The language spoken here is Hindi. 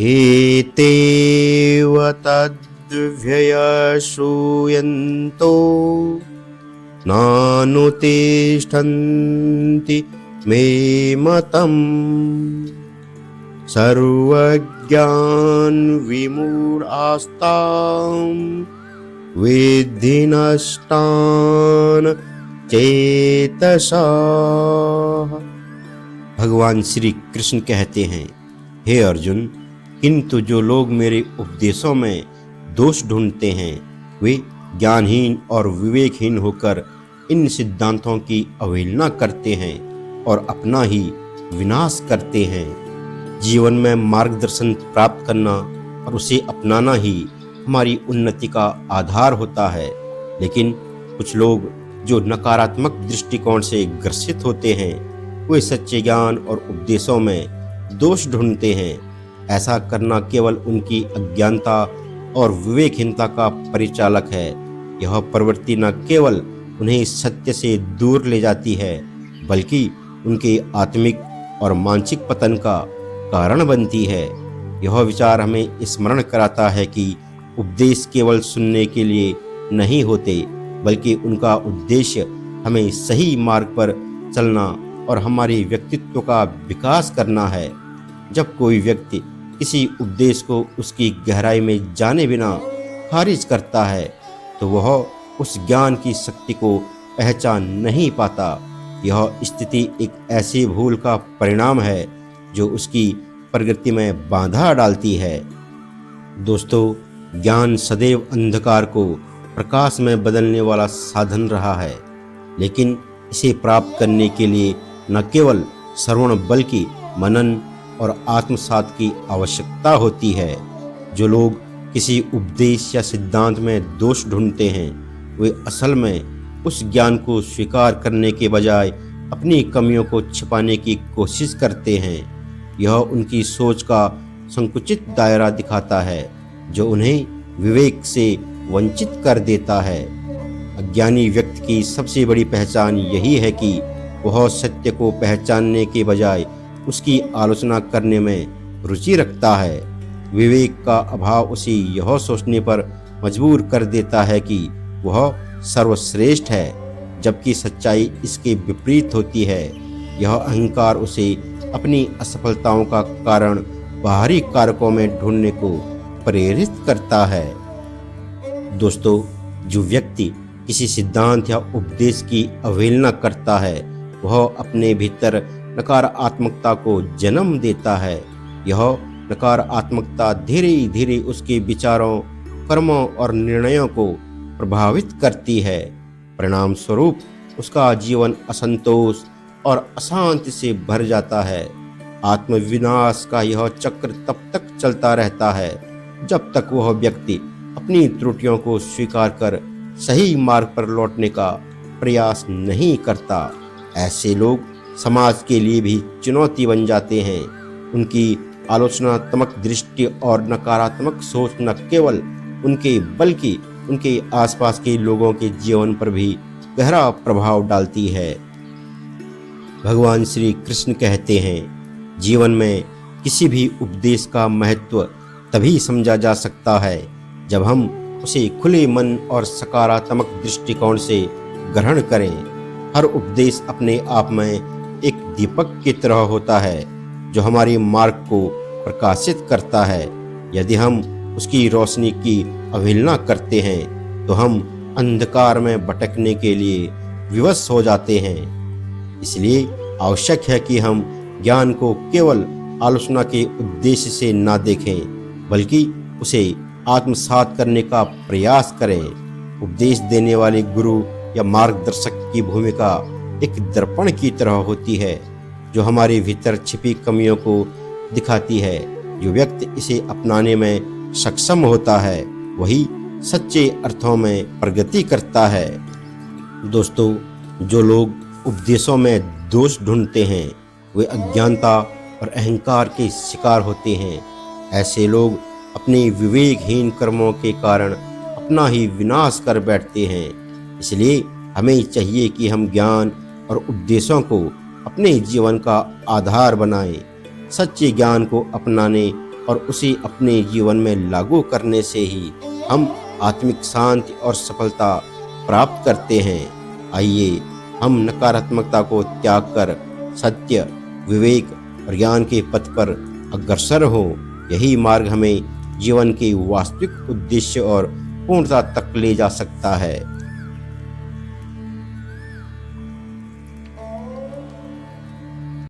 एतेव तद्व्ययश्रूयन्तो नानुतिष्ठन्ति मे मतम् सर्वज्ञान विमूढास्तां विद्धि नष्टान् चेतसः। भगवान श्री कृष्ण कहते हैं, हे अर्जुन, किंतु जो लोग मेरे उपदेशों में दोष ढूंढते हैं वे ज्ञानहीन और विवेकहीन होकर इन सिद्धांतों की अवहेलना करते हैं और अपना ही विनाश करते हैं। जीवन में मार्गदर्शन प्राप्त करना और उसे अपनाना ही हमारी उन्नति का आधार होता है, लेकिन कुछ लोग जो नकारात्मक दृष्टिकोण से ग्रसित होते हैं वे सच्चे ज्ञान और उपदेशों में दोष ढूंढते हैं। ऐसा करना केवल उनकी अज्ञानता और विवेकहीनता का परिचालक है। यह प्रवृत्ति न केवल उन्हें सत्य से दूर ले जाती है बल्कि उनके आत्मिक और मानसिक पतन का कारण बनती है। यह विचार हमें स्मरण कराता है कि उपदेश केवल सुनने के लिए नहीं होते बल्कि उनका उद्देश्य हमें सही मार्ग पर चलना और हमारे व्यक्तित्व का विकास करना है। जब कोई व्यक्ति किसी उपदेश को उसकी गहराई में जाने बिना खारिज करता है तो वह उस ज्ञान की शक्ति को पहचान नहीं पाता। यह स्थिति एक ऐसी भूल का परिणाम है जो उसकी प्रगति में बाधा डालती है। दोस्तों, ज्ञान सदैव अंधकार को प्रकाश में बदलने वाला साधन रहा है, लेकिन इसे प्राप्त करने के लिए न केवल श्रवण बल्कि मनन और आत्मसात की आवश्यकता होती है। जो लोग किसी उपदेश या सिद्धांत में दोष ढूंढते हैं वे असल में उस ज्ञान को स्वीकार करने के बजाय अपनी कमियों को छिपाने की कोशिश करते हैं। यह उनकी सोच का संकुचित दायरा दिखाता है जो उन्हें विवेक से वंचित कर देता है। अज्ञानी व्यक्ति की सबसे बड़ी पहचान यही है कि वह सत्य को पहचानने के बजाय उसकी आलोचना करने में रुचि रखता है। विवेक का अभाव उसे यह सोचने पर मजबूर कर देता है कि वह सर्वश्रेष्ठ है, जबकि सच्चाई इसके विपरीत होती है। यह अहंकार उसे अपनी असफलताओं का कारण बाहरी कारकों में ढूंढने को प्रेरित करता है। दोस्तों, जो व्यक्ति किसी सिद्धांत या उपदेश की अवहेलना करता है वह अपने भीतर नकारात्मकता को जन्म देता है। यह नकारात्मकता धीरे धीरे उसके विचारों, कर्मों और निर्णयों को प्रभावित करती है। परिणाम स्वरूप उसका जीवन असंतोष और अशांति से भर जाता है। आत्मविनाश का यह चक्र तब तक चलता रहता है जब तक वह व्यक्ति अपनी त्रुटियों को स्वीकार कर सही मार्ग पर लौटने का प्रयास नहीं करता। ऐसे लोग समाज के लिए भी चुनौती बन जाते हैं। उनकी आलोचनात्मक दृष्टि और नकारात्मक सोच न केवल उनके बल्कि उनके आसपास के लोगों के जीवन पर भी गहरा प्रभाव डालती है। भगवान श्री कृष्ण कहते हैं, जीवन में किसी भी उपदेश का महत्व तभी समझा जा सकता है जब हम उसे खुले मन और सकारात्मक दृष्टिकोण से ग्रहण करें। हर उपदेश अपने आप में एक दीपक की तरह होता है जो हमारे मार्ग को प्रकाशित करता है। यदि हम उसकी रोशनी की अवहेलना करते हैं तो हम अंधकार में भटकने के लिए विवश हो जाते हैं। इसलिए आवश्यक है कि हम ज्ञान को केवल आलोचना के उद्देश्य से ना देखें बल्कि उसे आत्मसात करने का प्रयास करें। उपदेश देने वाले गुरु या मार्गदर्शक की भूमिका एक दर्पण की तरह होती है जो हमारे भीतर छिपी कमियों को दिखाती है। जो व्यक्ति इसे अपनाने में सक्षम होता है वही सच्चे अर्थों में प्रगति करता है। दोस्तों, जो लोग उपदेशों में दोष ढूंढते हैं वे अज्ञानता और अहंकार के शिकार होते हैं। ऐसे लोग अपने विवेकहीन कर्मों के कारण अपना ही विनाश कर बैठते हैं। इसलिए हमें चाहिए कि हम ज्ञान और उपदेशों को अपने जीवन का आधार बनाएं। सच्चे ज्ञान को अपनाने और उसे अपने जीवन में लागू करने से ही हम आत्मिक शांति और सफलता प्राप्त करते हैं। आइए हम नकारात्मकता को त्याग कर सत्य, विवेक और ज्ञान के पथ पर अग्रसर हो। यही मार्ग हमें जीवन के वास्तविक उद्देश्य और पूर्णता तक ले जा सकता है।